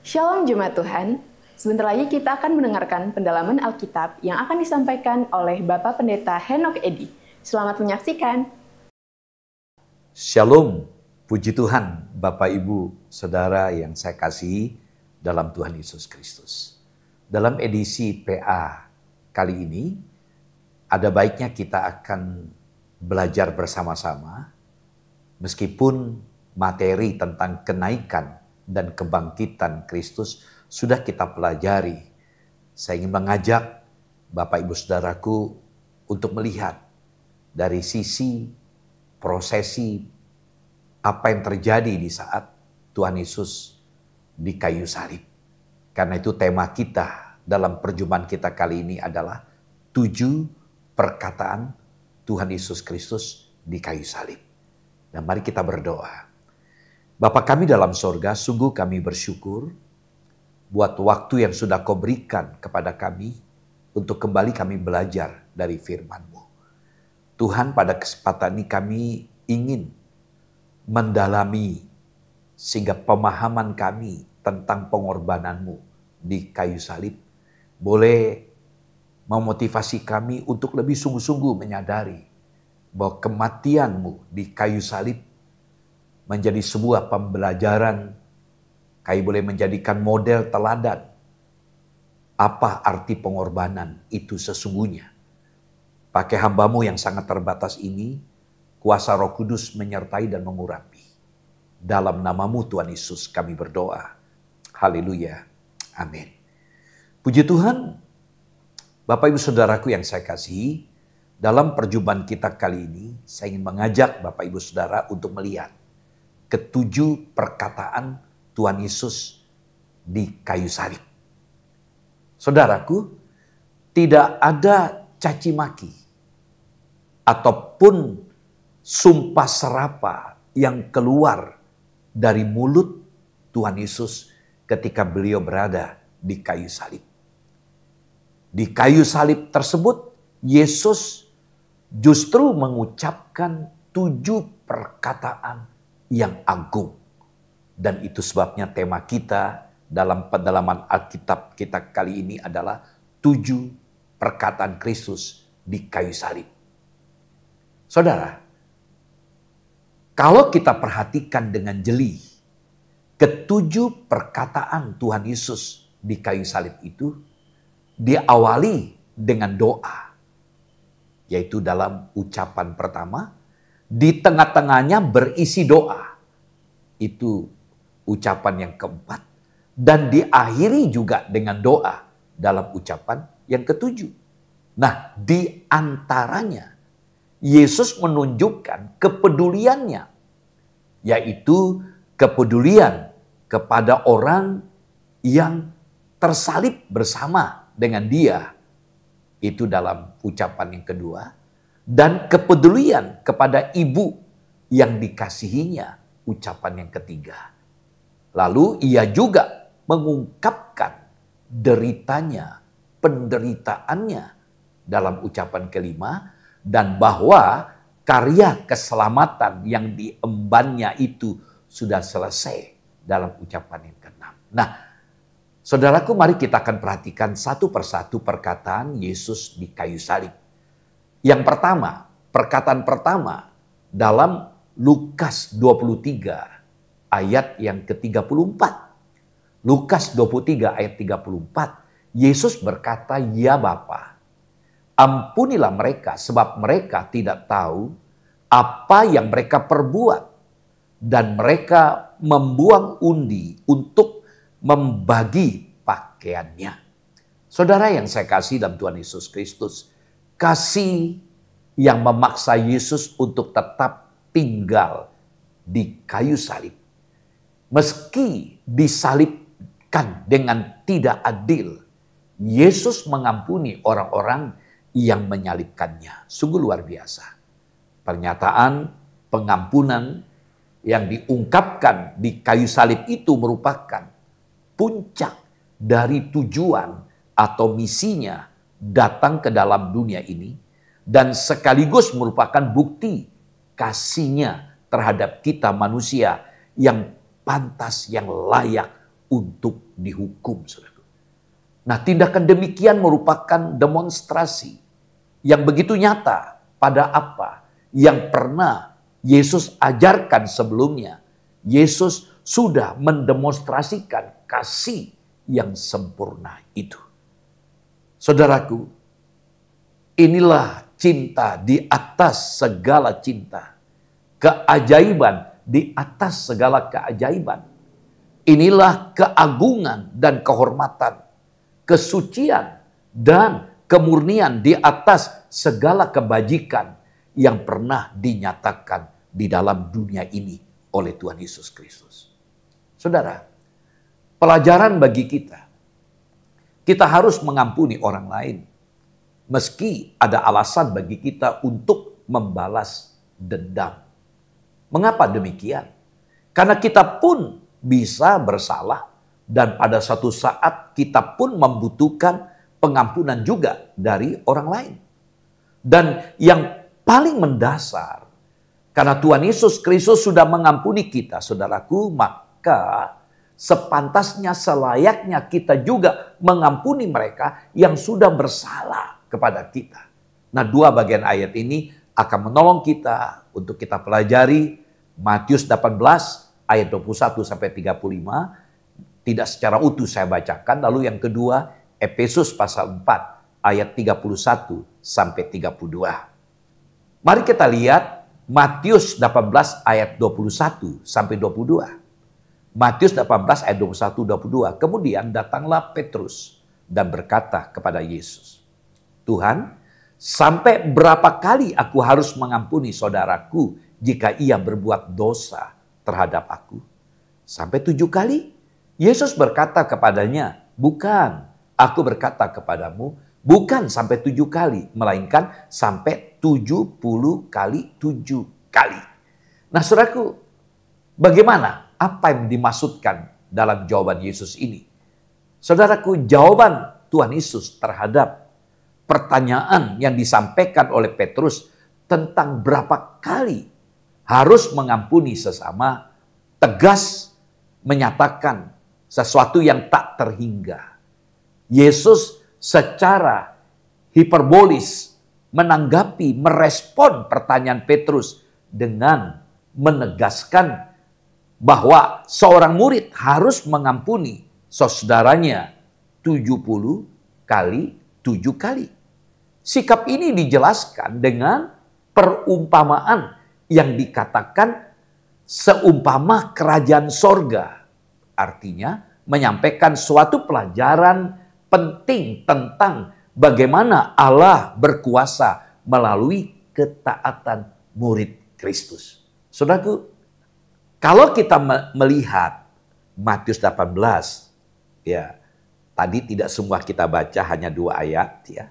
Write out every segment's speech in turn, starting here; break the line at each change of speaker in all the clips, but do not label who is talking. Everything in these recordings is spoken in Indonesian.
Shalom Jemaat Tuhan, sebentar lagi kita akan mendengarkan pendalaman Alkitab yang akan disampaikan oleh Bapak Pendeta Henok Edi. Selamat menyaksikan.
Shalom, puji Tuhan Bapak Ibu Saudara yang saya kasihi dalam Tuhan Yesus Kristus. Dalam edisi PA kali ini, ada baiknya kita akan belajar bersama-sama, meskipun materi tentang kenaikan dan kebangkitan Kristus sudah kita pelajari. Saya ingin mengajak Bapak Ibu Saudaraku untuk melihat dari sisi prosesi apa yang terjadi di saat Tuhan Yesus di kayu salib. Karena itu tema kita dalam perjumpaan kita kali ini adalah 7 perkataan Tuhan Yesus Kristus di kayu salib. Dan mari kita berdoa. Bapa kami dalam sorga, sungguh kami bersyukur buat waktu yang sudah Kau berikan kepada kami untuk kembali kami belajar dari firman-Mu. Tuhan, pada kesempatan ini kami ingin mendalami sehingga pemahaman kami tentang pengorbanan-Mu di kayu salib boleh memotivasi kami untuk lebih sungguh-sungguh menyadari bahwa kematian-Mu di kayu salib menjadi sebuah pembelajaran. Kami boleh menjadikan model teladan apa arti pengorbanan itu sesungguhnya. Pakai hamba-Mu yang sangat terbatas ini, kuasa Roh Kudus menyertai dan mengurapi. Dalam nama-Mu Tuhan Yesus kami berdoa. Haleluya. Amin. Puji Tuhan, Bapak Ibu Saudaraku yang saya kasihi, dalam perjumpaan kita kali ini, saya ingin mengajak Bapak Ibu Saudara untuk melihat ketujuh perkataan Tuhan Yesus di kayu salib. Saudaraku, tidak ada caci maki ataupun sumpah serapa yang keluar dari mulut Tuhan Yesus ketika beliau berada di kayu salib. Di kayu salib tersebut, Yesus justru mengucapkan 7 perkataan yang agung. Dan itu sebabnya tema kita dalam pendalaman Alkitab kita kali ini adalah 7 perkataan Kristus di kayu salib. Saudara, kalau kita perhatikan dengan jeli, ketujuh perkataan Tuhan Yesus di kayu salib itu diawali dengan doa. Yaitu dalam ucapan pertama, di tengah-tengahnya berisi doa. Itu ucapan yang keempat. Dan diakhiri juga dengan doa dalam ucapan yang ketujuh. Nah, di antaranya Yesus menunjukkan kepeduliannya. Yaitu kepedulian kepada orang yang tersalib bersama dengan dia. Itu dalam ucapan yang kedua. Dan kepedulian kepada ibu yang dikasihinya, ucapan yang ketiga. Lalu ia juga mengungkapkan deritanya, penderitaannya dalam ucapan kelima, dan bahwa karya keselamatan yang diembannya itu sudah selesai dalam ucapan yang keenam. Nah, saudaraku, mari kita akan perhatikan satu persatu perkataan Yesus di kayu salib. Yang pertama, perkataan pertama dalam Lukas 23 ayat yang ke-34. Lukas 23 ayat 34, Yesus berkata, "Ya Bapa, ampunilah mereka sebab mereka tidak tahu apa yang mereka perbuat." Dan mereka membuang undi untuk membagi pakaiannya. Saudara yang saya kasih dalam Tuhan Yesus Kristus, kasih yang memaksa Yesus untuk tetap tinggal di kayu salib. Meski disalibkan dengan tidak adil, Yesus mengampuni orang-orang yang menyalibkannya. Sungguh luar biasa. Pernyataan pengampunan yang diungkapkan di kayu salib itu merupakan puncak dari tujuan atau misinya datang ke dalam dunia ini, dan sekaligus merupakan bukti kasihnya terhadap kita manusia yang pantas, yang layak untuk dihukum, saudara. Nah, tindakan demikian merupakan demonstrasi yang begitu nyata pada apa yang pernah Yesus ajarkan sebelumnya. Yesus sudah mendemonstrasikan kasih yang sempurna itu. Saudaraku, inilah cinta di atas segala cinta. Keajaiban di atas segala keajaiban. Inilah keagungan dan kehormatan, kesucian dan kemurnian di atas segala kebajikan yang pernah dinyatakan di dalam dunia ini oleh Tuhan Yesus Kristus. Saudara, pelajaran bagi kita. Kita harus mengampuni orang lain. Meski ada alasan bagi kita untuk membalas dendam. Mengapa demikian? Karena kita pun bisa bersalah dan pada suatu saat kita pun membutuhkan pengampunan juga dari orang lain. Dan yang paling mendasar, karena Tuhan Yesus Kristus sudah mengampuni kita, saudaraku, maka sepantasnya, selayaknya kita juga mengampuni mereka yang sudah bersalah kepada kita. Nah, dua bagian ayat ini akan menolong kita untuk kita pelajari. Matius 18 ayat 21 sampai 35. Tidak secara utuh saya bacakan. Lalu yang kedua, Efesus pasal 4 ayat 31 sampai 32. Mari kita lihat Matius 18 ayat 21 sampai 22. Matius 18 ayat 21-22. Kemudian datanglah Petrus dan berkata kepada Yesus, Tuhan, sampai berapa kali aku harus mengampuni saudaraku jika ia berbuat dosa terhadap aku? Sampai 7 kali? Yesus berkata kepadanya, bukan, aku berkata kepadamu, bukan sampai 7 kali, melainkan sampai 70 kali 7 kali. Nah, saudaraku, bagaimana? Apa yang dimaksudkan dalam jawaban Yesus ini? Saudaraku, jawaban Tuhan Yesus terhadap pertanyaan yang disampaikan oleh Petrus tentang berapa kali harus mengampuni sesama, tegas menyatakan sesuatu yang tak terhingga. Yesus secara hiperbolis menanggapi, merespon pertanyaan Petrus dengan menegaskan bahwa seorang murid harus mengampuni saudaranya 70 kali 7 kali. Sikap ini dijelaskan dengan perumpamaan yang dikatakan seumpama kerajaan sorga. Artinya menyampaikan suatu pelajaran penting tentang bagaimana Allah berkuasa melalui ketaatan murid Kristus. Saudaraku, kalau kita melihat Matius 18, ya, tadi tidak semua kita baca, hanya 2 ayat, ya.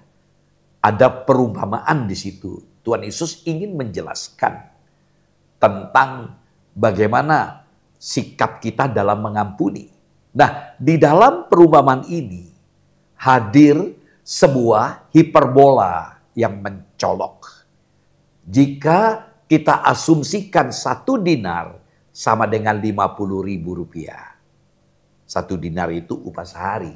Ada perumpamaan di situ. Tuhan Yesus ingin menjelaskan tentang bagaimana sikap kita dalam mengampuni. Nah, di dalam perumpamaan ini hadir sebuah hiperbola yang mencolok. Jika kita asumsikan 1 dinar sama dengan 50.000 rupiah. 1 dinar itu upah sehari.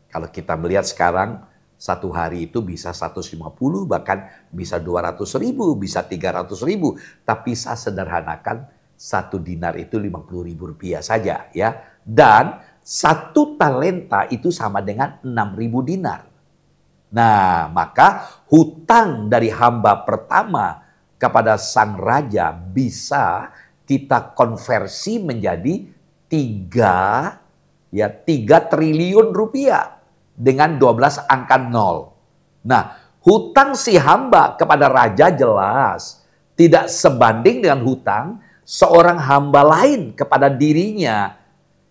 Kalau kita melihat sekarang, 1 hari itu bisa 150, bahkan bisa 200.000, bisa 300.000. Tapi saya sederhanakan, 1 dinar itu 50.000 rupiah saja, ya. Dan 1 talenta itu sama dengan 6.000 dinar. Nah, maka hutang dari hamba pertama kepada sang raja bisa kita konversi menjadi 3 triliun rupiah dengan 12 angka 0. Nah, hutang si hamba kepada raja jelas tidak sebanding dengan hutang seorang hamba lain kepada dirinya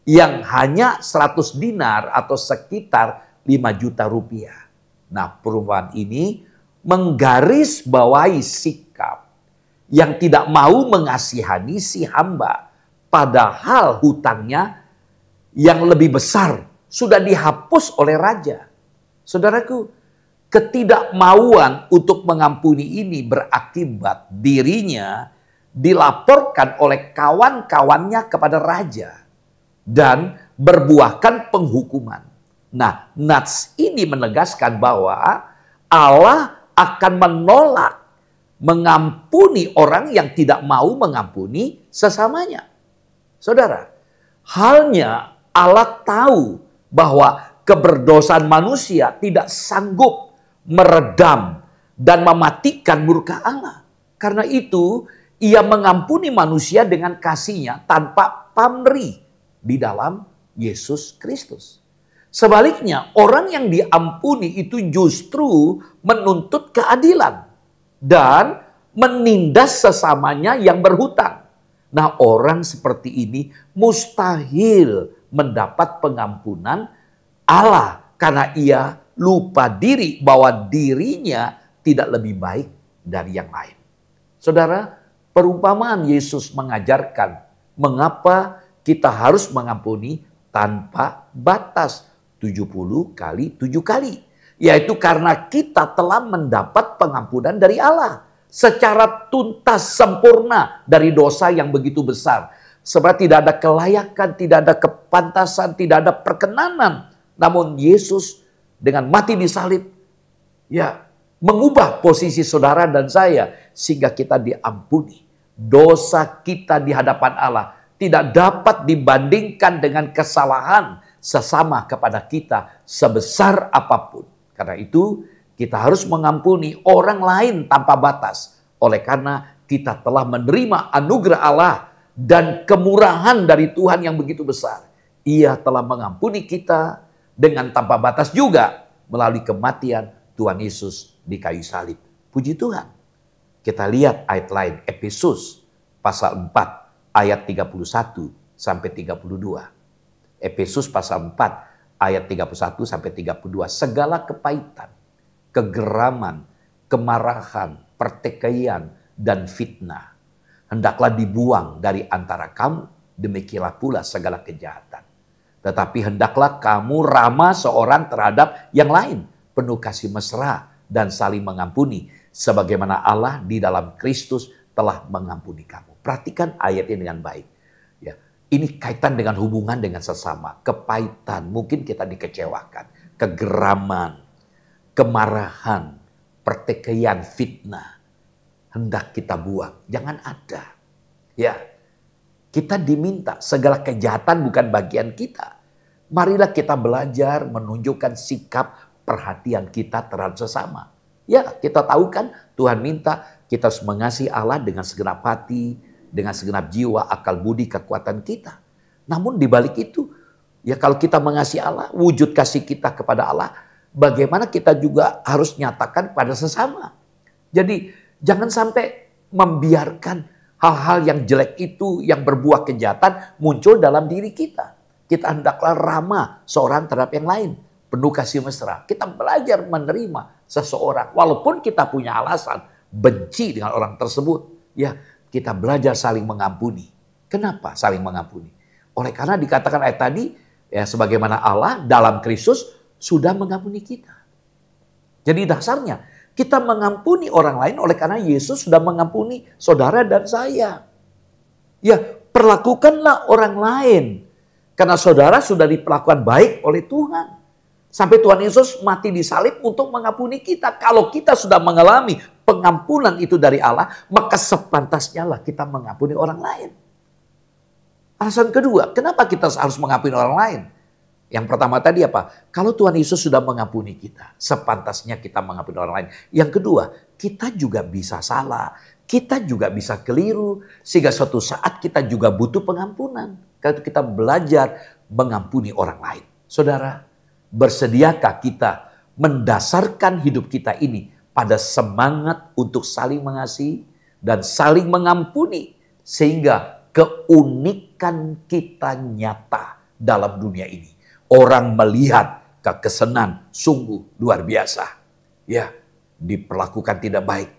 yang hanya 100 dinar atau sekitar 5 juta rupiah. Nah, perumpamaan ini menggarisbawahi sikap yang tidak mau mengasihani si hamba, padahal hutangnya yang lebih besar sudah dihapus oleh raja. Saudaraku, ketidakmauan untuk mengampuni ini berakibat dirinya dilaporkan oleh kawan-kawannya kepada raja. dan berbuahkan penghukuman. Nah, nats ini menegaskan bahwa Allah akan menolak mengampuni orang yang tidak mau mengampuni sesamanya. Saudara, halnya Allah tahu bahwa keberdosaan manusia tidak sanggup meredam dan mematikan murka Allah. Karena itu, ia mengampuni manusia dengan kasih-Nya tanpa pamrih di dalam Yesus Kristus. Sebaliknya, orang yang diampuni itu justru menuntut keadilan dan menindas sesamanya yang berhutang. Nah, orang seperti ini mustahil mendapat pengampunan Allah karena ia lupa diri bahwa dirinya tidak lebih baik dari yang lain. Saudara, perumpamaan Yesus mengajarkan mengapa kita harus mengampuni tanpa batas 70 kali 7 kali. Yaitu karena kita telah mendapat pengampunan dari Allah secara tuntas sempurna dari dosa yang begitu besar. Sebab tidak ada kelayakan, tidak ada kepantasan, tidak ada perkenanan. Namun Yesus dengan mati di salib, ya, mengubah posisi saudara dan saya sehingga kita diampuni. Dosa kita di hadapan Allah tidak dapat dibandingkan dengan kesalahan sesama kepada kita sebesar apapun. Karena itu kita harus mengampuni orang lain tanpa batas. Oleh karena kita telah menerima anugerah Allah dan kemurahan dari Tuhan yang begitu besar. Ia telah mengampuni kita dengan tanpa batas juga melalui kematian Tuhan Yesus di kayu salib. Puji Tuhan. Kita lihat ayat lain, Efesus pasal 4 ayat 31 sampai 32. Efesus pasal 4 ayat 31 sampai 32. Segala kepahitan, kegeraman, kemarahan, pertikaian, dan fitnah hendaklah dibuang dari antara kamu, demikianlah pula segala kejahatan. Tetapi hendaklah kamu ramah seorang terhadap yang lain, penuh kasih mesra dan saling mengampuni, sebagaimana Allah di dalam Kristus telah mengampuni kamu. Perhatikan ayat ini dengan baik. Ya, ini kaitan dengan hubungan dengan sesama. Kepahitan, mungkin kita dikecewakan. Kegeraman, kemarahan, pertikaian, fitnah. Hendak kita buang, jangan ada. Ya, kita diminta segala kejahatan bukan bagian kita. Marilah kita belajar menunjukkan sikap perhatian kita terhadap sesama. Ya, kita tahu kan Tuhan minta kita harus mengasihi Allah dengan segenap hati, dengan segenap jiwa, akal budi, kekuatan kita. Namun di balik itu, ya kalau kita mengasihi Allah, wujud kasih kita kepada Allah, bagaimana kita juga harus nyatakan pada sesama. Jadi jangan sampai membiarkan hal-hal yang jelek itu, yang berbuah kejahatan muncul dalam diri kita. Kita hendaklah ramah seorang terhadap yang lain, penuh kasih mesra. Kita belajar menerima seseorang, walaupun kita punya alasan benci dengan orang tersebut. Ya, kita belajar saling mengampuni. Kenapa saling mengampuni? Oleh karena dikatakan ayat tadi, ya sebagaimana Allah dalam Kristus sudah mengampuni kita. Jadi dasarnya kita mengampuni orang lain oleh karena Yesus sudah mengampuni saudara dan saya. Ya, perlakukanlah orang lain. Karena saudara sudah diperlakukan baik oleh Tuhan. Sampai Tuhan Yesus mati di salib untuk mengampuni kita. Kalau kita sudah mengalami pengampunan itu dari Allah, maka sepantasnya lah kita mengampuni orang lain. Alasan kedua, kenapa kita harus mengampuni orang lain? Yang pertama tadi apa? Kalau Tuhan Yesus sudah mengampuni kita, sepantasnya kita mengampuni orang lain. Yang kedua, kita juga bisa salah. Kita juga bisa keliru. Sehingga suatu saat kita juga butuh pengampunan. Kalau kita belajar mengampuni orang lain. Saudara, bersediakah kita mendasarkan hidup kita ini pada semangat untuk saling mengasihi dan saling mengampuni. Sehingga keunikan kita nyata dalam dunia ini. Orang melihat kekesenan sungguh luar biasa. Ya, diperlakukan tidak baik.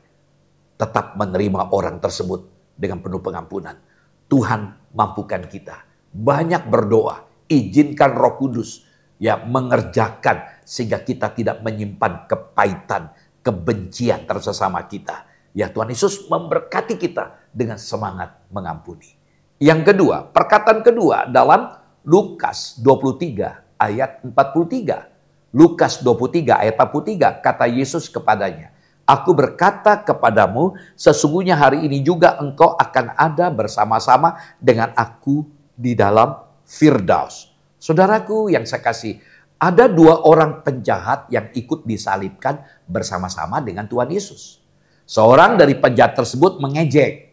Tetap menerima orang tersebut dengan penuh pengampunan. Tuhan mampukan kita. Banyak berdoa. Izinkan Roh Kudus ya mengerjakan sehingga kita tidak menyimpan kepahitan, kebencian terhadap sesama kita. Ya, Tuhan Yesus memberkati kita dengan semangat mengampuni. Yang kedua, perkataan kedua dalam Lukas 23 ayat 43. Lukas 23 ayat 43, kata Yesus kepadanya, "Aku berkata kepadamu, sesungguhnya hari ini juga engkau akan ada bersama-sama dengan aku di dalam Firdaus." Saudaraku yang saya kasih, ada dua orang penjahat yang ikut disalibkan bersama-sama dengan Tuhan Yesus. Seorang dari penjahat tersebut mengejek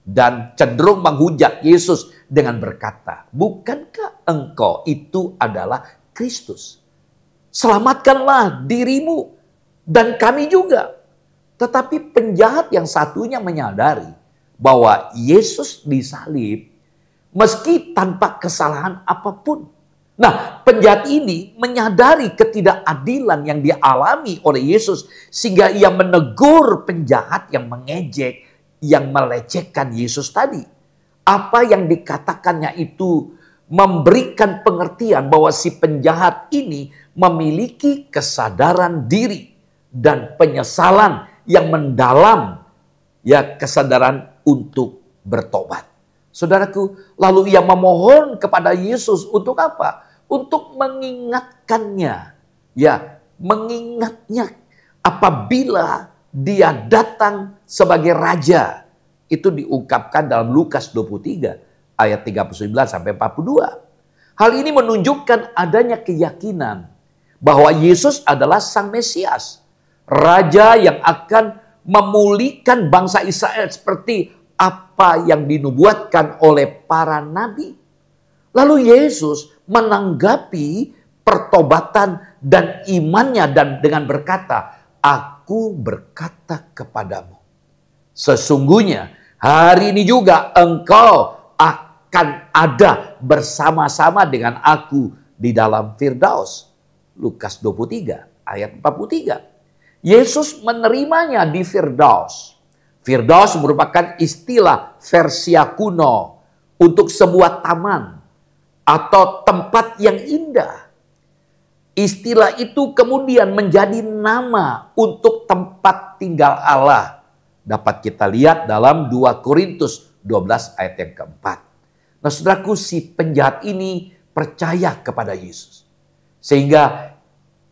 dan cenderung menghujat Yesus dengan berkata, "Bukankah engkau itu adalah Kristus? Selamatkanlah dirimu dan kami juga." Tetapi penjahat yang satunya menyadari bahwa Yesus disalib meski tanpa kesalahan apapun. Nah, penjahat ini menyadari ketidakadilan yang dialami oleh Yesus sehingga ia menegur penjahat yang mengejek, yang melecehkan Yesus tadi. Apa yang dikatakannya itu memberikan pengertian bahwa si penjahat ini memiliki kesadaran diri dan penyesalan yang mendalam, ya, kesadaran untuk bertobat. Saudaraku, lalu ia memohon kepada Yesus untuk apa? Untuk mengingatkannya, ya, mengingatnya apabila dia datang sebagai raja. Itu diungkapkan dalam Lukas 23 ayat 39 sampai 42. Hal ini menunjukkan adanya keyakinan bahwa Yesus adalah Sang Mesias, raja yang akan memulihkan bangsa Israel seperti apa yang dinubuatkan oleh para nabi. Lalu Yesus menanggapi pertobatan dan imannya dan dengan berkata, "Aku berkata kepadamu, sesungguhnya hari ini juga engkau akan ada bersama-sama dengan aku di dalam Firdaus." Lukas 23 ayat 43. Yesus menerimanya di Firdaus. Firdaus merupakan istilah Persia kuno untuk sebuah taman atau tempat yang indah. Istilah itu kemudian menjadi nama untuk tempat tinggal Allah. Dapat kita lihat dalam 2 Korintus 12 ayat yang keempat. Nah, saudaraku, si penjahat ini percaya kepada Yesus. Sehingga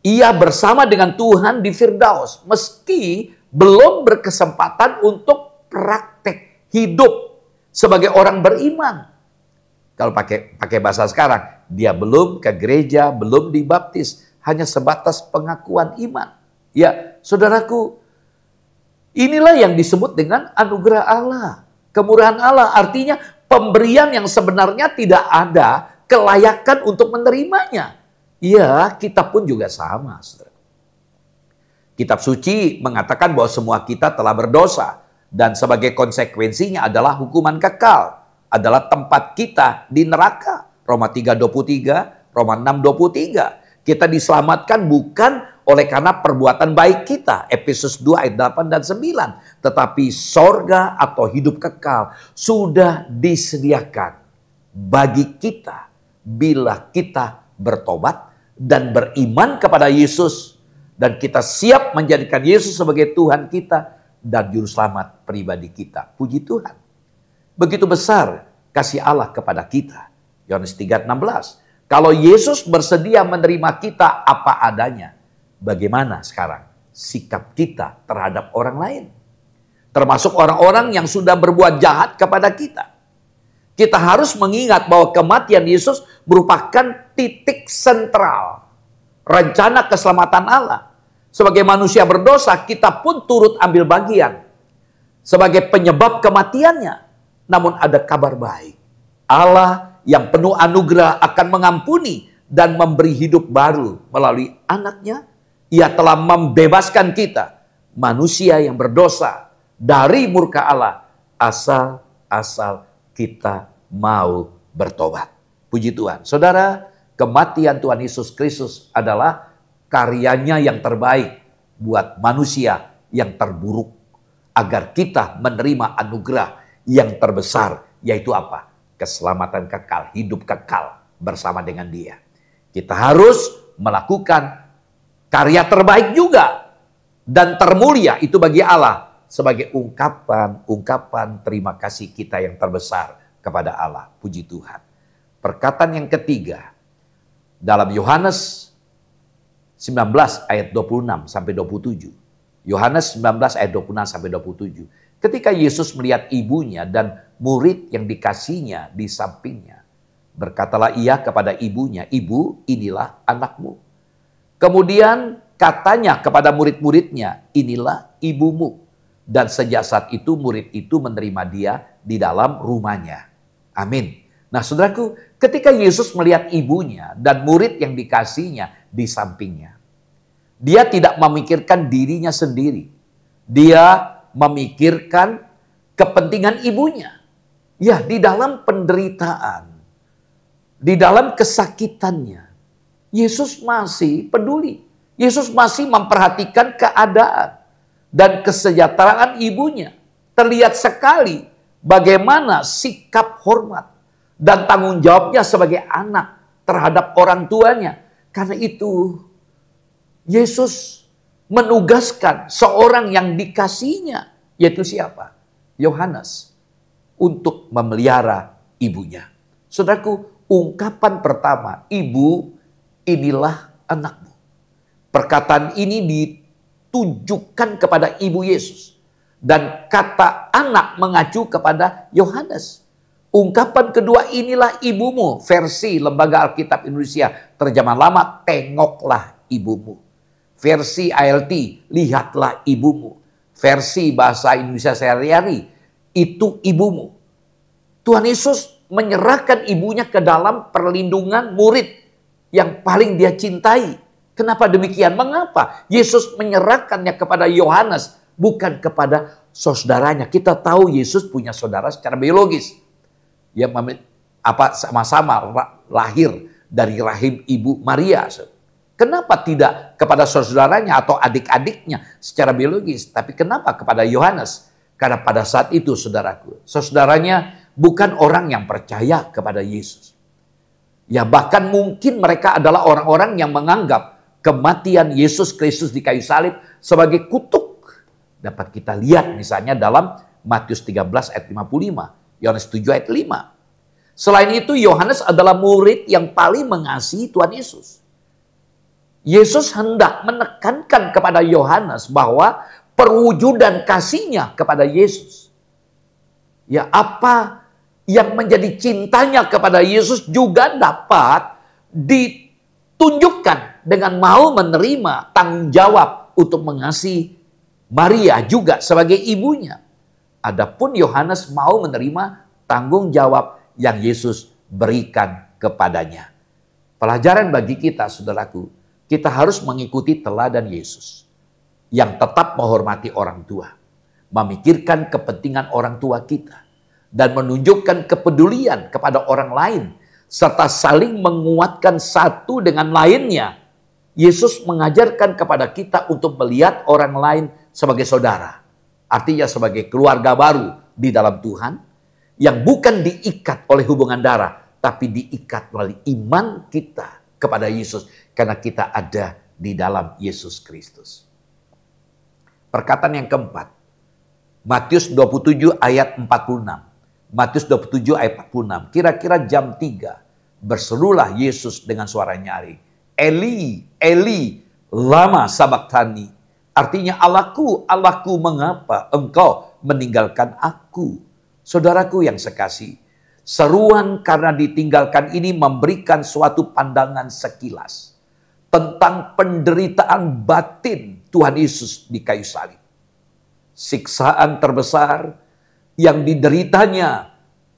ia bersama dengan Tuhan di Firdaus. Meski belum berkesempatan untuk praktek hidup sebagai orang beriman. Kalau pakai bahasa sekarang, dia belum ke gereja, belum dibaptis. Hanya sebatas pengakuan iman. Ya, saudaraku, inilah yang disebut dengan anugerah Allah. Kemurahan Allah artinya pemberian yang sebenarnya tidak ada kelayakan untuk menerimanya. Ya, kita pun juga sama, saudara. Kitab suci mengatakan bahwa semua kita telah berdosa. Dan sebagai konsekuensinya adalah hukuman kekal. Adalah tempat kita di neraka. Roma 3:23, Roma 6:23. Kita diselamatkan bukan oleh karena perbuatan baik kita. Efesus 2 ayat 8 dan 9. Tetapi sorga atau hidup kekal sudah disediakan bagi kita bila kita bertobat dan beriman kepada Yesus. Dan kita siap menjadikan Yesus sebagai Tuhan kita dan Juru Selamat pribadi kita. Puji Tuhan. Begitu besar kasih Allah kepada kita. Yohanes 3:16. Kalau Yesus bersedia menerima kita apa adanya, bagaimana sekarang sikap kita terhadap orang lain? Termasuk orang-orang yang sudah berbuat jahat kepada kita. Kita harus mengingat bahwa kematian Yesus merupakan titik sentral rencana keselamatan Allah. Sebagai manusia berdosa, kita pun turut ambil bagian sebagai penyebab kematiannya. Namun ada kabar baik. Allah yang penuh anugerah akan mengampuni dan memberi hidup baru melalui anaknya. Ia telah membebaskan kita, manusia yang berdosa, dari murka Allah, asal kita mau bertobat. Puji Tuhan. Saudara, kematian Tuhan Yesus Kristus adalah karyanya yang terbaik buat manusia yang terburuk. Agar kita menerima anugerah yang terbesar. Yaitu apa? Keselamatan kekal, hidup kekal bersama dengan Dia. Kita harus melakukan karya terbaik juga. Dan termulia itu bagi Allah. Sebagai ungkapan terima kasih kita yang terbesar kepada Allah. Puji Tuhan. Perkataan yang ketiga dalam Yohanes 19 ayat 26 sampai 27. Yohanes 19 ayat 26 sampai 27. Ketika Yesus melihat ibunya dan murid yang dikasihnya di sampingnya, berkatalah ia kepada ibunya, "Ibu, inilah anakmu." Kemudian katanya kepada murid-muridnya, "Inilah ibumu." Dan sejak saat itu murid itu menerima dia di dalam rumahnya. Amin. Nah saudaraku, ketika Yesus melihat ibunya dan murid yang dikasihnya di sampingnya, dia tidak memikirkan dirinya sendiri. Dia memikirkan kepentingan ibunya. Ya, di dalam penderitaan, di dalam kesakitannya, Yesus masih peduli. Yesus masih memperhatikan keadaan dan kesejahteraan ibunya. Terlihat sekali bagaimana sikap hormat dan tanggung jawabnya sebagai anak terhadap orang tuanya. Karena itu, Yesus menugaskan seorang yang dikasihnya, yaitu siapa? Yohanes, untuk memelihara ibunya. Saudaraku, ungkapan pertama, "Ibu, inilah anakmu." Perkataan ini ditujukan kepada ibu Yesus. Dan kata anak mengacu kepada Yohanes. Ungkapan kedua, "Inilah ibumu." Versi Lembaga Alkitab Indonesia terjemahan lama, "Tengoklah ibumu." Versi ALT, "Lihatlah ibumu." Versi bahasa Indonesia sehari-hari, "Itu ibumu." Tuhan Yesus menyerahkan ibunya ke dalam perlindungan murid yang paling dia cintai. Kenapa demikian? Mengapa Yesus menyerahkannya kepada Yohanes, bukan kepada saudaranya? Kita tahu Yesus punya saudara secara biologis. Ya, sama-sama lahir dari rahim ibu Maria. Kenapa tidak kepada saudaranya atau adik-adiknya secara biologis? Tapi kenapa kepada Yohanes? Karena pada saat itu, saudaraku, saudaranya bukan orang yang percaya kepada Yesus. Ya, bahkan mungkin mereka adalah orang-orang yang menganggap kematian Yesus Kristus di kayu salib sebagai kutuk. Dapat kita lihat misalnya dalam Matius 13 ayat 55, Yohanes 7 ayat 5. Selain itu, Yohanes adalah murid yang paling mengasihi Tuhan Yesus. Yesus hendak menekankan kepada Yohanes bahwa perwujudan kasihnya kepada Yesus, ya, apa yang menjadi cintanya kepada Yesus juga dapat ditunjukkan dengan mau menerima tanggung jawab untuk mengasihi Maria juga sebagai ibunya. Adapun Yohanes mau menerima tanggung jawab yang Yesus berikan kepadanya. Pelajaran bagi kita, saudaraku, kita harus mengikuti teladan Yesus yang tetap menghormati orang tua, memikirkan kepentingan orang tua kita, dan menunjukkan kepedulian kepada orang lain, serta saling menguatkan satu dengan lainnya. Yesus mengajarkan kepada kita untuk melihat orang lain sebagai saudara. Artinya sebagai keluarga baru di dalam Tuhan, yang bukan diikat oleh hubungan darah, tapi diikat melalui iman kita kepada Yesus, karena kita ada di dalam Yesus Kristus. Perkataan yang keempat, Matius 27 ayat 46. Matius 27 ayat 46. Kira-kira jam 3, berserulah Yesus dengan suara nyaring, "Eli, Eli, lama sabachthani." Artinya, "Allahku, Allahku, mengapa engkau meninggalkan aku?" Saudaraku yang sekasih, seruan karena ditinggalkan ini memberikan suatu pandangan sekilas tentang penderitaan batin Tuhan Yesus di kayu salib. Siksaan terbesar yang dideritanya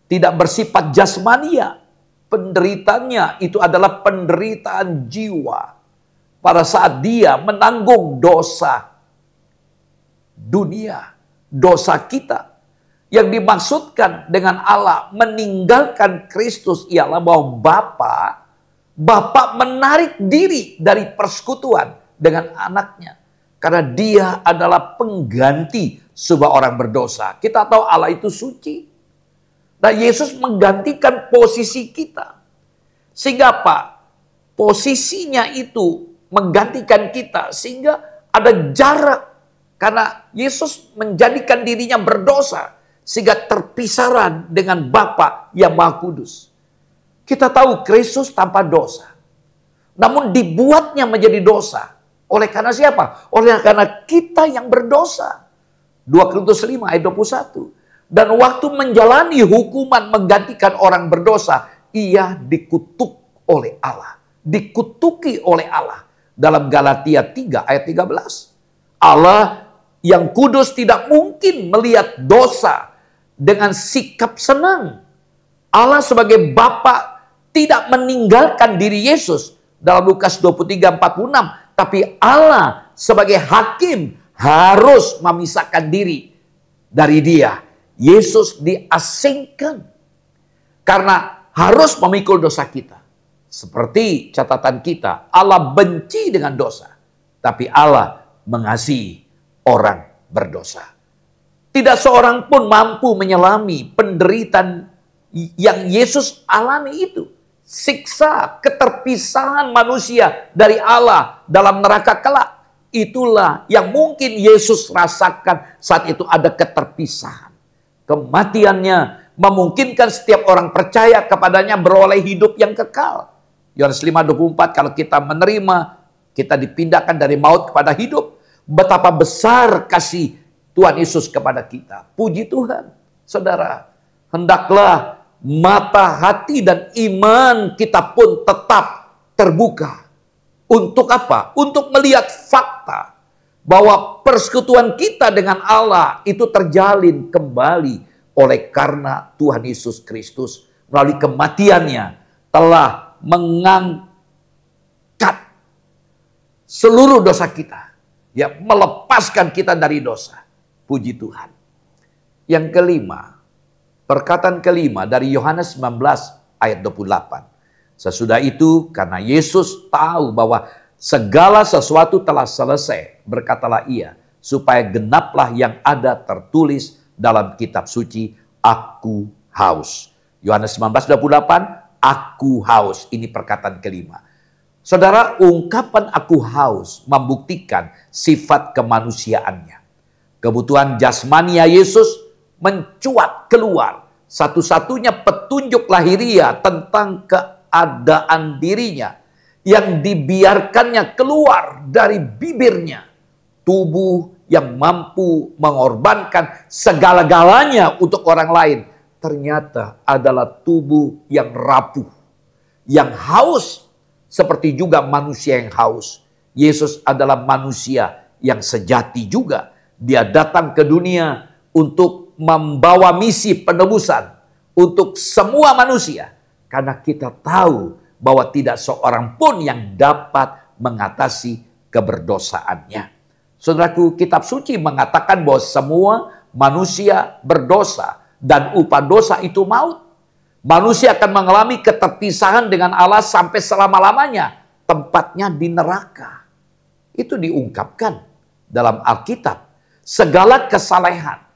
tidak bersifat jasmania. Penderitaannya itu adalah penderitaan jiwa. Pada saat dia menanggung dosa dunia, dosa kita. Yang dimaksudkan dengan Allah meninggalkan Kristus ialah bahwa Bapa menarik diri dari persekutuan dengan anaknya. Karena dia adalah pengganti sebuah orang berdosa. Kita tahu Allah itu suci. Nah, Yesus menggantikan posisi kita. Sehingga apa? Posisinya itu menggantikan kita. Sehingga ada jarak. Karena Yesus menjadikan dirinya berdosa. Sehingga terpisaran dengan Bapa yang Maha Kudus. Kita tahu Kristus tanpa dosa. Namun dibuatnya menjadi dosa. Oleh karena siapa? Oleh karena kita yang berdosa. 2 Korintus 5 ayat 21. Dan waktu menjalani hukuman menggantikan orang berdosa, ia dikutuk oleh Allah. Dikutuki oleh Allah. Dalam Galatia 3 ayat 13. Allah yang kudus tidak mungkin melihat dosa dengan sikap senang. Allah sebagai Bapa tidak meninggalkan diri Yesus dalam Lukas 23:46, tapi Allah sebagai hakim harus memisahkan diri dari dia. Yesus diasingkan karena harus memikul dosa kita. Seperti catatan kita, Allah benci dengan dosa, tapi Allah mengasihi orang berdosa. Tidak seorang pun mampu menyelami penderitaan yang Yesus alami itu. Siksa, keterpisahan manusia dari Allah dalam neraka kelak. Itulah yang mungkin Yesus rasakan saat itu ada keterpisahan. Kematiannya memungkinkan setiap orang percaya kepadanya beroleh hidup yang kekal. Yohanes 5:24, kalau kita menerima, kita dipindahkan dari maut kepada hidup. Betapa besar kasih Tuhan Yesus kepada kita. Puji Tuhan. Saudara, hendaklah mata hati dan iman kita pun tetap terbuka. Untuk apa? Untuk melihat fakta bahwa persekutuan kita dengan Allah itu terjalin kembali oleh karena Tuhan Yesus Kristus melalui kematiannya telah mengangkat seluruh dosa kita. Ya, melepaskan kita dari dosa. Puji Tuhan. Yang kelima, perkataan kelima dari Yohanes 19 ayat 28. Sesudah itu karena Yesus tahu bahwa segala sesuatu telah selesai, berkatalah ia, supaya genaplah yang ada tertulis dalam kitab suci, aku haus. Yohanes 19:28, aku haus. Ini perkataan kelima. Saudara, ungkapan aku haus membuktikan sifat kemanusiaannya. Kebutuhan jasmania Yesus mencuat keluar. Satu-satunya petunjuk lahiria tentang keadaan dirinya yang dibiarkannya keluar dari bibirnya. Tubuh yang mampu mengorbankan segala-galanya untuk orang lain ternyata adalah tubuh yang rapuh, yang haus, seperti juga manusia yang haus. Yesus adalah manusia yang sejati juga. Dia datang ke dunia untuk membawa misi penebusan untuk semua manusia. Karena kita tahu bahwa tidak seorang pun yang dapat mengatasi keberdosaannya. Saudaraku, kitab suci mengatakan bahwa semua manusia berdosa dan upah dosa itu maut. Manusia akan mengalami keterpisahan dengan Allah sampai selama-lamanya. Tempatnya di neraka. Itu diungkapkan dalam Alkitab. Segala kesalehan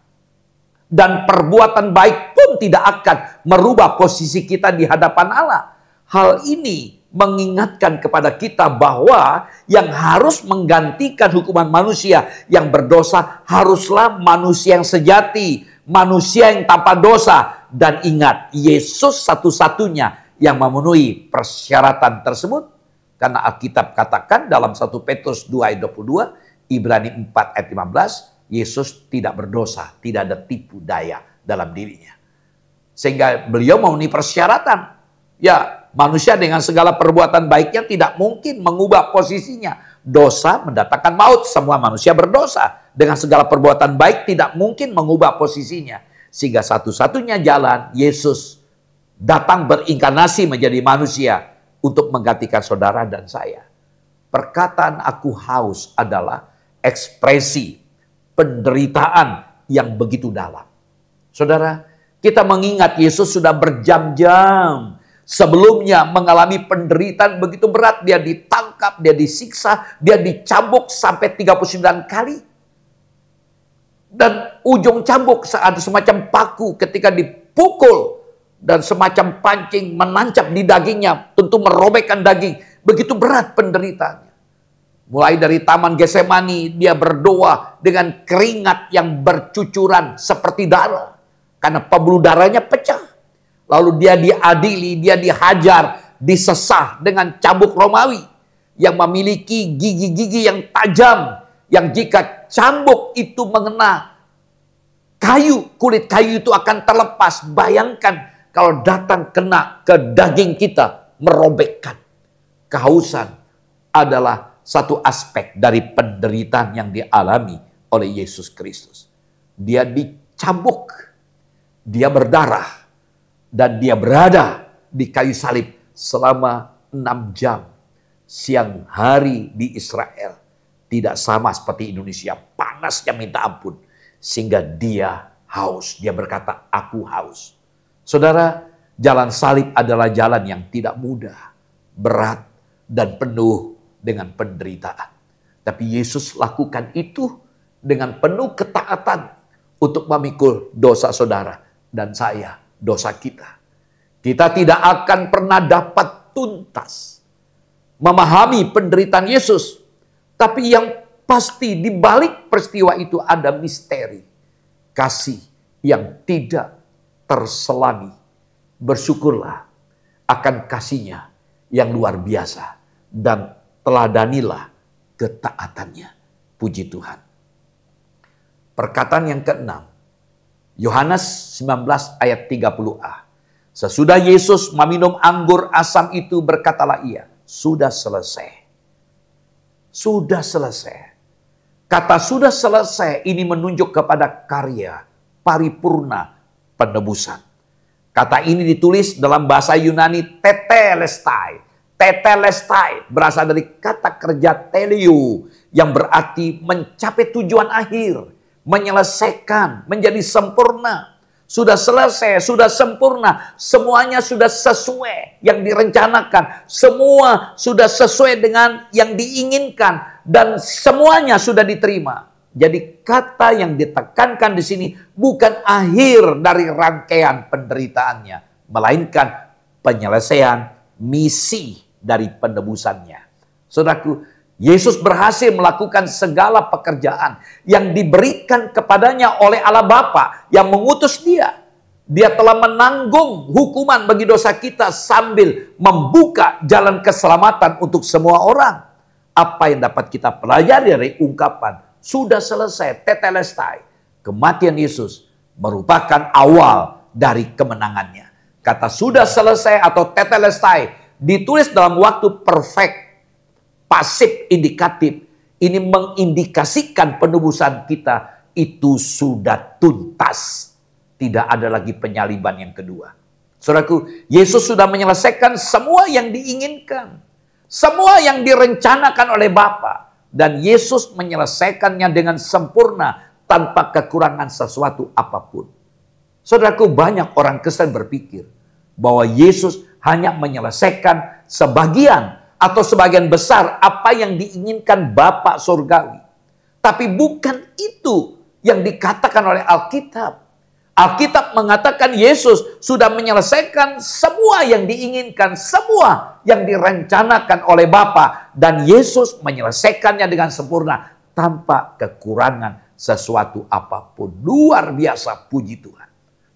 dan perbuatan baik pun tidak akan merubah posisi kita di hadapan Allah. Hal ini mengingatkan kepada kita bahwa yang harus menggantikan hukuman manusia yang berdosa haruslah manusia yang sejati, manusia yang tanpa dosa. Dan ingat, Yesus satu-satunya yang memenuhi persyaratan tersebut. Karena Alkitab katakan dalam 1 Petrus 2 ayat 22, Ibrani 4 ayat 15, Yesus tidak berdosa, tidak ada tipu daya dalam dirinya. Sehingga beliau memenuhi persyaratan. Ya, manusia dengan segala perbuatan baiknya tidak mungkin mengubah posisinya. Dosa mendatangkan maut, semua manusia berdosa. Dengan segala perbuatan baik tidak mungkin mengubah posisinya. Sehingga satu-satunya jalan, Yesus datang berinkarnasi menjadi manusia untuk menggantikan saudara dan saya. Perkataan aku haus adalah ekspresi penderitaan yang begitu dalam. Saudara, kita mengingat Yesus sudah berjam-jam sebelumnya mengalami penderitaan begitu berat. Dia ditangkap, dia disiksa, dia dicambuk sampai 39 kali. Dan ujung cambuk ada semacam paku ketika dipukul. Dan semacam pancing menancap di dagingnya. Tentu merobekkan daging. Begitu berat penderitaannya. Mulai dari Taman Getsemani, dia berdoa dengan keringat yang bercucuran seperti darah. Karena pembuluh darahnya pecah. Lalu dia diadili, dia dihajar, disesah dengan cambuk Romawi yang memiliki gigi-gigi yang tajam, yang jika cambuk itu mengena kayu, kulit kayu itu akan terlepas. Bayangkan kalau datang kena ke daging kita, merobekkan. Kehausan adalah satu aspek dari penderitaan yang dialami oleh Yesus Kristus. Dia dicambuk, dia berdarah, dan dia berada di kayu salib selama 6 jam. Siang hari di Israel tidak sama seperti Indonesia, panasnya minta ampun. Sehingga dia haus, dia berkata, aku haus. Saudara, jalan salib adalah jalan yang tidak mudah, berat, dan penuh dengan penderitaan. Tapi Yesus lakukan itu dengan penuh ketaatan untuk memikul dosa saudara dan saya, dosa kita. Kita tidak akan pernah dapat tuntas memahami penderitaan Yesus. Tapi yang pasti di balik peristiwa itu ada misteri. Kasih yang tidak terselami. Bersyukurlah akan kasihnya yang luar biasa. Dan teladanilah ketaatannya. Puji Tuhan. Perkataan yang ke-6. Yohanes 19 ayat 30a. Sesudah Yesus meminum anggur asam itu, berkatalah ia, sudah selesai. Sudah selesai. Kata sudah selesai ini menunjuk kepada karya paripurna penebusan. Kata ini ditulis dalam bahasa Yunani tetelestai. Tetelestai berasal dari kata kerja telio yang berarti mencapai tujuan akhir, menyelesaikan, menjadi sempurna. Sudah selesai, sudah sempurna, semuanya sudah sesuai yang direncanakan, semua sudah sesuai dengan yang diinginkan, dan semuanya sudah diterima. Jadi kata yang ditekankan di sini bukan akhir dari rangkaian penderitaannya, melainkan penyelesaian misi dari penebusannya. Saudaraku, Yesus berhasil melakukan segala pekerjaan yang diberikan kepadanya oleh Allah Bapa yang mengutus dia. Dia telah menanggung hukuman bagi dosa kita sambil membuka jalan keselamatan untuk semua orang. Apa yang dapat kita pelajari dari ungkapan sudah selesai, tetelestai? Kematian Yesus merupakan awal dari kemenangannya. Kata sudah selesai atau tetelestai ditulis dalam waktu perfect. Pasif indikatif, ini mengindikasikan penebusan kita itu sudah tuntas. Tidak ada lagi penyaliban yang kedua. Saudaraku, Yesus sudah menyelesaikan semua yang diinginkan. Semua yang direncanakan oleh Bapa. Dan Yesus menyelesaikannya dengan sempurna tanpa kekurangan sesuatu apapun. Saudaraku, banyak orang Kristen berpikir bahwa Yesus hanya menyelesaikan sebagian atau sebagian besar apa yang diinginkan Bapa Surgawi. Tapi bukan itu yang dikatakan oleh Alkitab. Alkitab mengatakan Yesus sudah menyelesaikan semua yang diinginkan, semua yang direncanakan oleh Bapa, dan Yesus menyelesaikannya dengan sempurna tanpa kekurangan sesuatu apapun. Luar biasa, puji Tuhan.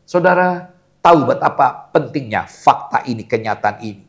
Saudara, tahu betapa pentingnya fakta ini, kenyataan ini.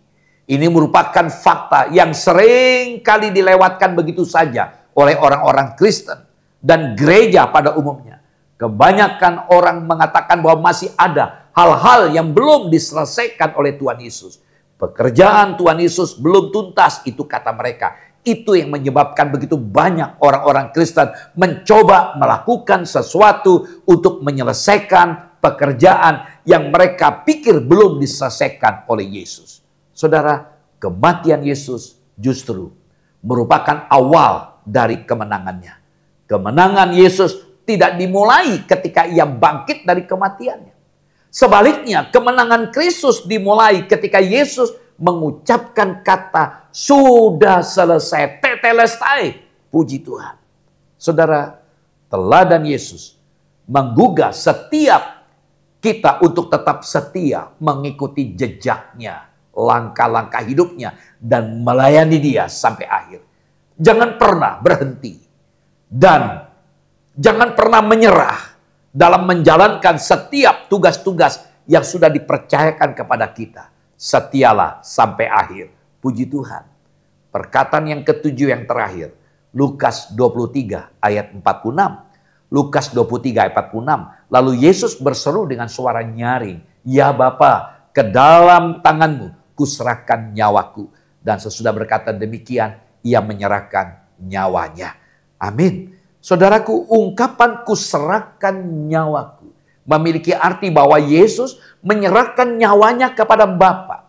Ini merupakan fakta yang sering kali dilewatkan begitu saja oleh orang-orang Kristen dan gereja pada umumnya. Kebanyakan orang mengatakan bahwa masih ada hal-hal yang belum diselesaikan oleh Tuhan Yesus. Pekerjaan Tuhan Yesus belum tuntas, itu kata mereka. Itu yang menyebabkan begitu banyak orang-orang Kristen mencoba melakukan sesuatu untuk menyelesaikan pekerjaan yang mereka pikir belum diselesaikan oleh Yesus. Saudara, kematian Yesus justru merupakan awal dari kemenangannya. Kemenangan Yesus tidak dimulai ketika ia bangkit dari kematiannya. Sebaliknya, kemenangan Kristus dimulai ketika Yesus mengucapkan kata sudah selesai, tetelestai. Puji Tuhan. Saudara, teladan Yesus menggugah setiap kita untuk tetap setia mengikuti jejaknya, langkah-langkah hidupnya, dan melayani dia sampai akhir. Jangan pernah berhenti. Dan jangan pernah menyerah dalam menjalankan setiap tugas-tugas yang sudah dipercayakan kepada kita. Setialah sampai akhir. Puji Tuhan. Perkataan yang ketujuh yang terakhir. Lukas 23 ayat 46. Lukas 23 ayat 46. Lalu Yesus berseru dengan suara nyaring. Ya Bapa, ke dalam tanganmu kuserahkan nyawaku. Dan sesudah berkata demikian, ia menyerahkan nyawanya. Amin. Saudaraku, ungkapan kuserahkan nyawaku memiliki arti bahwa Yesus menyerahkan nyawanya kepada Bapa.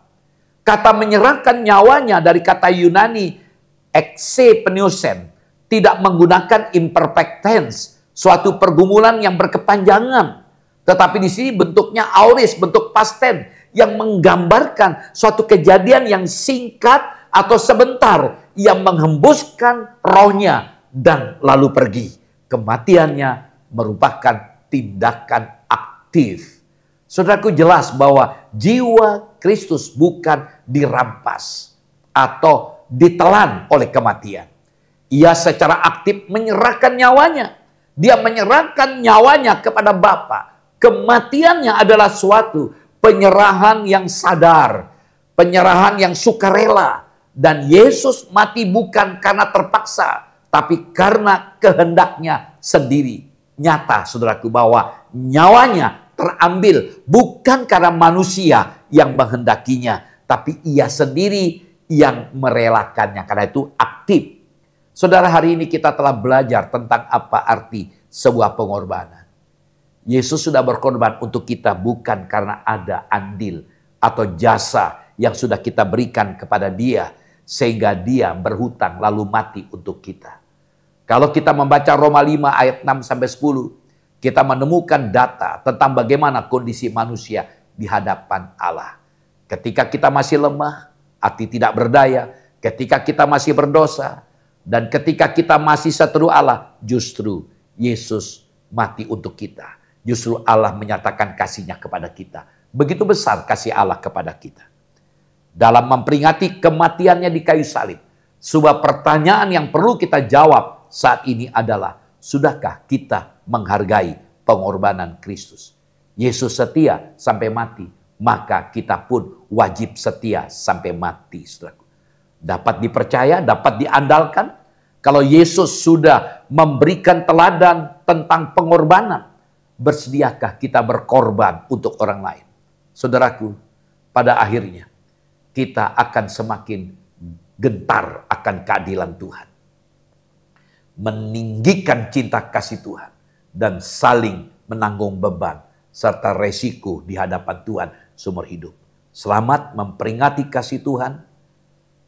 Kata menyerahkan nyawanya dari kata Yunani exepneusen, tidak menggunakan imperfect tense, suatu pergumulan yang berkepanjangan. Tetapi di sini bentuknya aorist, bentuk past tense, yang menggambarkan suatu kejadian yang singkat atau sebentar, yang menghembuskan rohnya dan lalu pergi. Kematiannya merupakan tindakan aktif. Saudaraku, jelas bahwa jiwa Kristus bukan dirampas atau ditelan oleh kematian. Ia secara aktif menyerahkan nyawanya. Dia menyerahkan nyawanya kepada Bapa. Kematiannya adalah suatu penyerahan yang sadar, penyerahan yang sukarela. Dan Yesus mati bukan karena terpaksa, tapi karena kehendaknya sendiri. Nyata, saudaraku, bahwa nyawanya terambil bukan karena manusia yang menghendakinya, tapi ia sendiri yang merelakannya. Karena itu aktif. Saudara, hari ini kita telah belajar tentang apa arti sebuah pengorbanan. Yesus sudah berkorban untuk kita bukan karena ada andil atau jasa yang sudah kita berikan kepada Dia, sehingga Dia berhutang lalu mati untuk kita. Kalau kita membaca Roma 5 ayat 6-10, kita menemukan data tentang bagaimana kondisi manusia di hadapan Allah. Ketika kita masih lemah, hati tidak berdaya, ketika kita masih berdosa, dan ketika kita masih seteru Allah, justru Yesus mati untuk kita. Justru Allah menyatakan kasih-Nya kepada kita. Begitu besar kasih Allah kepada kita. Dalam memperingati kematiannya di kayu salib, sebuah pertanyaan yang perlu kita jawab saat ini adalah, sudahkah kita menghargai pengorbanan Kristus? Yesus setia sampai mati, maka kita pun wajib setia sampai mati, saudaraku. Dapat dipercaya, dapat diandalkan. Kalau Yesus sudah memberikan teladan tentang pengorbanan, bersediakah kita berkorban untuk orang lain? Saudaraku, pada akhirnya kita akan semakin gentar akan keadilan Tuhan. Meninggikan cinta kasih Tuhan dan saling menanggung beban serta resiko di hadapan Tuhan seumur hidup. Selamat memperingati kasih Tuhan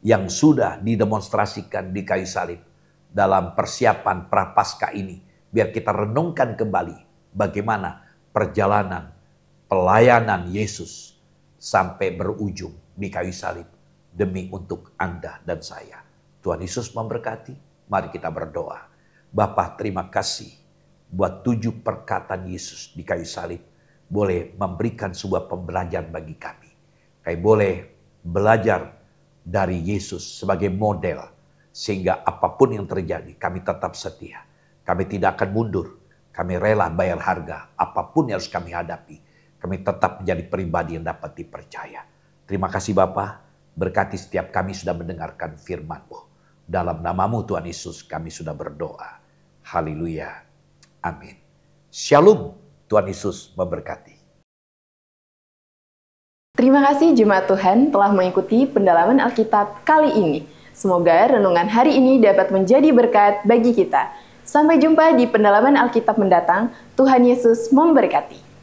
yang sudah didemonstrasikan di kayu salib dalam persiapan Prapaskah ini. Biar kita renungkan kembali bagaimana perjalanan pelayanan Yesus sampai berujung di kayu salib demi untuk Anda dan saya. Tuhan Yesus memberkati. Mari kita berdoa. Bapa, terima kasih buat 7 perkataan Yesus di kayu salib. Boleh memberikan sebuah pembelajaran bagi kami. Kami boleh belajar dari Yesus sebagai model. Sehingga apapun yang terjadi, kami tetap setia. Kami tidak akan mundur. Kami rela bayar harga apapun yang harus kami hadapi. Kami tetap menjadi pribadi yang dapat dipercaya. Terima kasih Bapa, berkati setiap kami sudah mendengarkan firman-Mu. Dalam nama-Mu Tuhan Yesus kami sudah berdoa. Haleluya. Amin. Shalom. Tuhan Yesus memberkati.
Terima kasih Jemaat Tuhan telah mengikuti pendalaman Alkitab kali ini. Semoga renungan hari ini dapat menjadi berkat bagi kita. Sampai jumpa di pendalaman Alkitab mendatang. Tuhan Yesus memberkati.